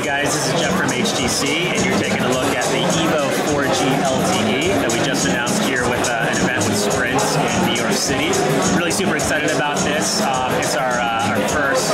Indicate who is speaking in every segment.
Speaker 1: guys, this is Jeff from HTC, and you're taking a look at the EVO 4G LTE that we just announced here with an event with Sprint in New York City. Really super excited about this. It's our first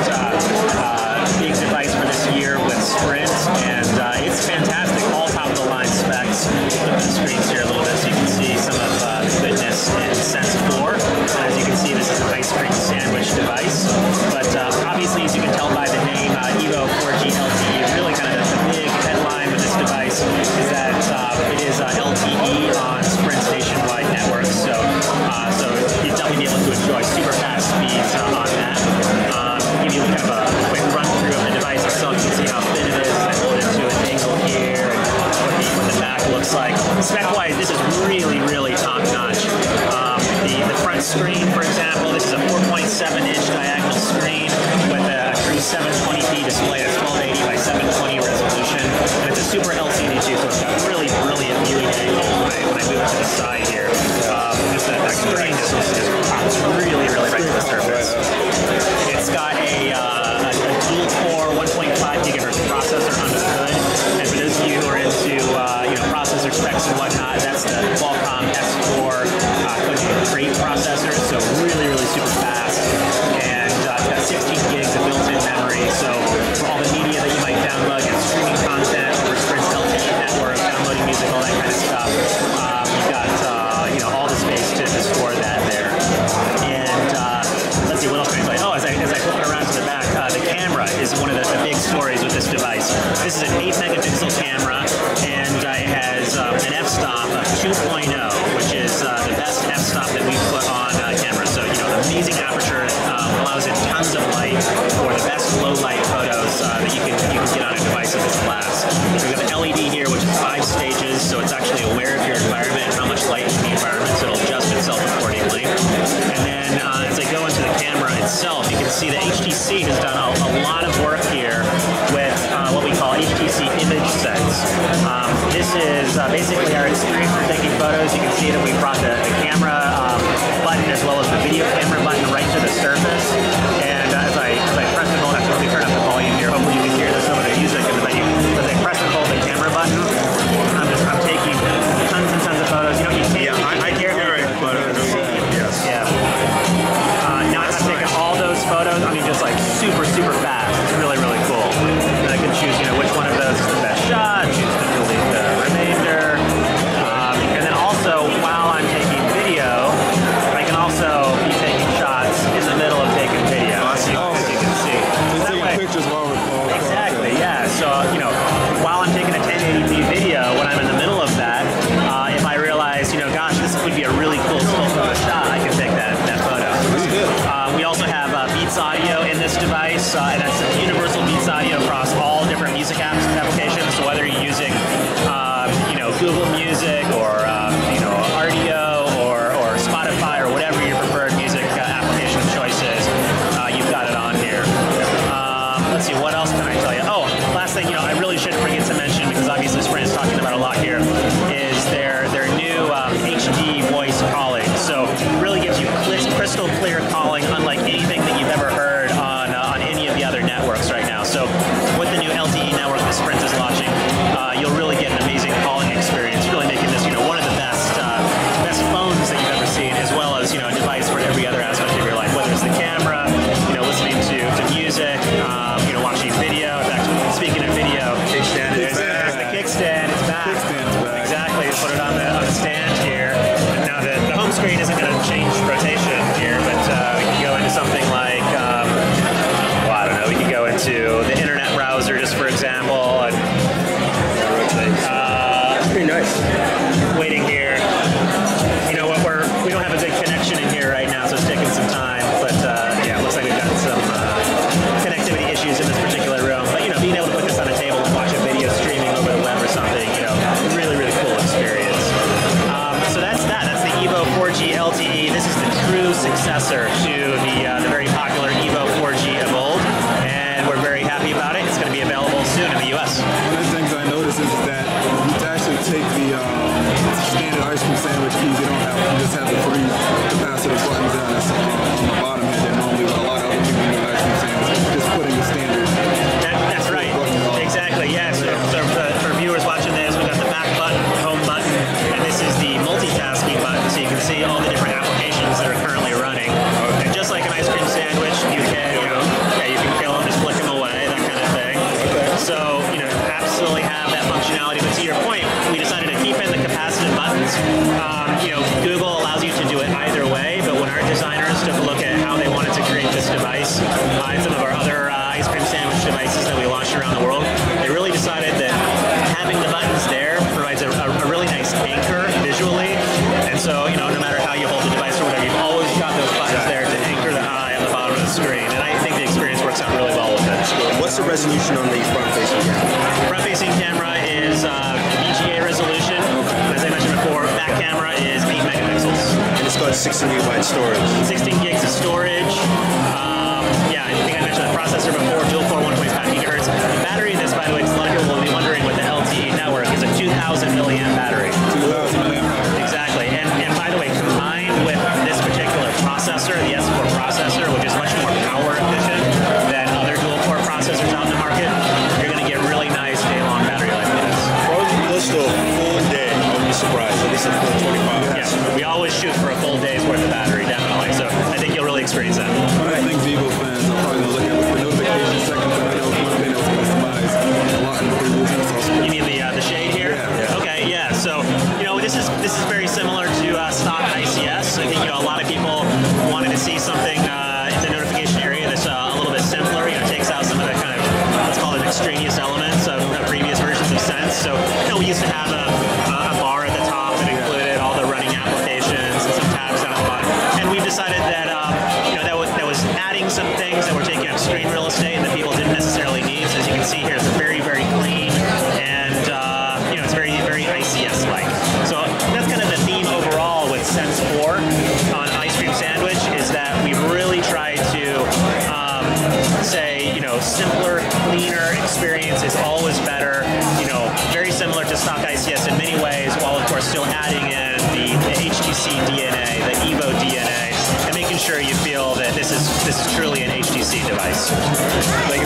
Speaker 1: big device for this year with Sprint, and it's fantastic. All top-of-the-line specs. Look at the screens here a little bit so you can see some of the goodness in Sense 4. As you can see, this is an ice cream sandwich device, but obviously, as you can tell by the name, EVO 4G LTE, really kind of the big headline with this device is that it is LTE on Sprint's nationwide network, so you'll definitely be able to enjoy super fast speeds on that. Give you kind of a quick run through of the device itself. You can see how thin it is. I hold it to an angle here, and what the back looks like. Spec-wise, this is really, really top-notch. The front screen, for example, this is a 4.7-inch diagonal screen with a true 720p display that's 1280 by 720 resolution, and it's a super LCD too, so it's got really brilliant viewing angle. When I move it to the side here, just that screen just pops really, really right to the surface. It's got a dual-core 1.5 gigahertz processor under the hood, and for those of you who are into processor specs and whatnot, that's the Qualcomm S4 great processor, so really, really super fast, and it's got 16 gigs of built-in memory, so for all the media that you might download and streaming content over Sprint's LTE network, downloading music, all that kind of stuff, you've got all the space to store that there. And let's see, what else can I tell you? Oh, as I flip it around to the back, the camera is one of the big stories with this device. This is an 8 megapixel camera, and it has an f-stop of 2.0, which is the best f-stop that we've put on camera. So, amazing aperture, allows in tons of light for the best low-light photos that you can get on a device of this class. So we've got the LED here, which is 5 stages, so it's actually aware of your environment and how much light is in the environment, so it'll adjust itself accordingly. And then as I go into the camera itself, you can see that HTC has done a lot of work here with what we call HTC ImageSense. This is basically our experience for taking photos. You can see that we brought the camera button as well as the video camera button right to the surface. And as I press and hold, I have to turn up the volume here. Hopefully you can hear some of the music. And as I press and hold the camera button, I'm taking tons and tons of photos. You can't. Yeah, I can't hear it, but yes. Yeah. Now I'm taking all those photos. I mean, just like super, super fast. It's really, really cool. And I can choose, which one of those is the best shot. Choose to delete the remainder. And then also, while I'm taking video, I can also be taking shots in the middle of taking video. As you can see.
Speaker 2: Just taking pictures while we're recording.
Speaker 1: Exactly, yeah. So, while I'm taking a 1080p video, when I'm in the middle of that, if I realize, gosh, this would be a really cool still photo shot, I can take that photo.
Speaker 2: That's good.
Speaker 1: We also have Beats Audio in this device, and that's universal Beats Audio across all different music applications. So whether you're using, Google Music or Rdio or Spotify or whatever your preferred music application of choice is, you've got it on here. Let's see, what else can I tell you? Oh, last thing, I really shouldn't forget to mention, because obviously Sprint is talking about a lot here, is their new HD voice calling. So it really gives you crystal clear calling, unlike anything that you've ever heard on any of the other networks right now. So with the new LTE network that Sprint is launching, you'll really get an amazing calling experience, really making this one of the best phones that you've ever seen, as well as a device for every other aspect of your life, whether it's the camera, listening to music, watching video. In fact, speaking of video, there's the kickstand. It's back. Exactly. Put it on the stand here. Now the home screen isn't going to change rotation here, but we can go into something like, I don't know. We can go into the internet browser, just for example, and
Speaker 2: that's pretty nice.
Speaker 1: Waiting here. We don't have a good connection in here right now, so it's taking some time. But yeah, it looks like we've got some connectivity issues in this particular room. But being able to put this on a table and watch a video streaming over the web or something, really, really cool experience. So that's that. That's the EVO 4G LTE. This is the true successor to the very popular EVO 4G of old, and we're very happy about it. It's going to be available soon in the US.
Speaker 2: One of the things I noticed is that you actually take the standard ice cream sandwich keys. You just have the 3 capacitive buttons on the bottom here that normally a lot of other people do ice cream sandwich. Just putting the standard.
Speaker 1: That's right. Exactly.
Speaker 3: resolution on the front-facing camera?
Speaker 1: Front-facing camera is VGA resolution. As I mentioned before, back camera is 8 megapixels.
Speaker 3: And it's got 16 gigabyte storage.
Speaker 1: 16 gigs of storage. Yeah, I think I mentioned the processor before, dual-core 1.5 gigahertz. The battery in this, by the way, because a lot of people will be wondering with the LTE network, is a 2,000 milliamp battery.
Speaker 2: 2,000 milliamp hours.
Speaker 1: Exactly. And by the way, combined with this particular processor, the S4 processor, which is much more power efficient than other dual-core processors out in the market, you're going to get really nice day-long battery life with this.
Speaker 3: Well, close to a full day, I would be surprised. At least a full 25.
Speaker 1: Yeah, we always shoot for a full day's worth of battery, definitely. So I think you'll really experience that.
Speaker 2: I think Vivo fans are probably going to look at with the notification seconds, and I know it's one thing that was customized a lot in the previous episodes.
Speaker 1: You mean the shade here?
Speaker 2: Yeah.
Speaker 1: Okay, yeah. So this is very similar to stock ICS. I think a lot of people wanted to see something in the notification area that's a little bit simpler. Takes out some of the kind of let's call it extraneous elements of previous versions of Sense. So we used to have a bar at the top that included all the running applications and some tabs down at the bottom. And we've decided that that was adding some things that were taking up screen real estate and that people didn't necessarily need. So as you can see here, it's very, very clean and it's very, very ICS-like. So that's kind of the theme overall with Sense 4 on Ice Cream Sandwich is that we've really tried to say, simpler, cleaner experience is always better. Very similar to stock ICS in many ways, while of course still adding in the HTC DNA, the EVO DNA, and making sure you feel that this is truly an HTC device.
Speaker 3: Thank you